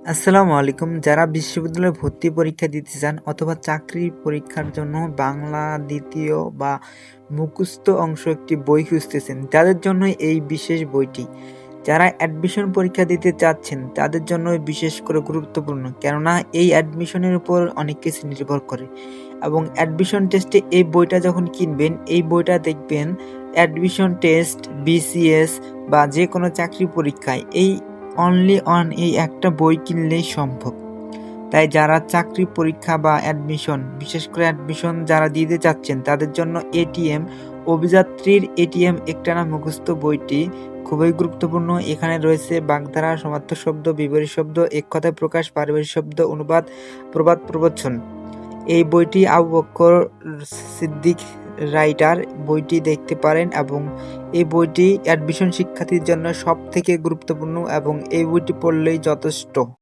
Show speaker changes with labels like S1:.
S1: আসসালামু আলাইকুম। যারা বিশ্ববিদ্যালয়ে ভর্তি পরীক্ষা দিতে চান অথবা চাকরির পরীক্ষার জন্য বাংলা ২য় বা মুখস্থ অংশ একটি বই খুঁজতেছেন, তাদের জন্য এই বিশেষ বইটি। যারা অ্যাডমিশন পরীক্ষা দিতে চাচ্ছেন, তাদের জন্য বিশেষ করে গুরুত্বপূর্ণ। কেননা এই অ্যাডমিশনের উপর অনেক কিছু নির্ভর করে এবং অ্যাডমিশন টেস্টে এই বইটা যখন কিনবেন, এই বইটা দেখবেন অ্যাডমিশন টেস্ট, বিসিএস বা যেকোনো চাকরি পরীক্ষায় অনলি অন এই একটা বই কিনলেই সম্ভব। তাই যারা চাকরি পরীক্ষা বা অ্যাডমিশন, বিশেষ করে অ্যাডমিশন যারা দিতে চাচ্ছেন, তাদের জন্য এটিএম, অভিযাত্রীর এটিএম একটানা মুখস্থ বইটি খুবই গুরুত্বপূর্ণ। এখানে রয়েছে বাগধারা, সমার্থক শব্দ, বিপরীত শব্দ, এক কথায় প্রকাশ, পারিভাষিক শব্দ, অনুবাদ, প্রবাদ, প্রবচন। এই বইটি আবু বকর সিদ্দিক রাইটার। বইটি দেখতে পারেন এবং এই বইটি অ্যাডমিশন শিক্ষার্থীর জন্য সবথেকে গুরুত্বপূর্ণ এবং এই বইটি পড়লেই যথেষ্ট।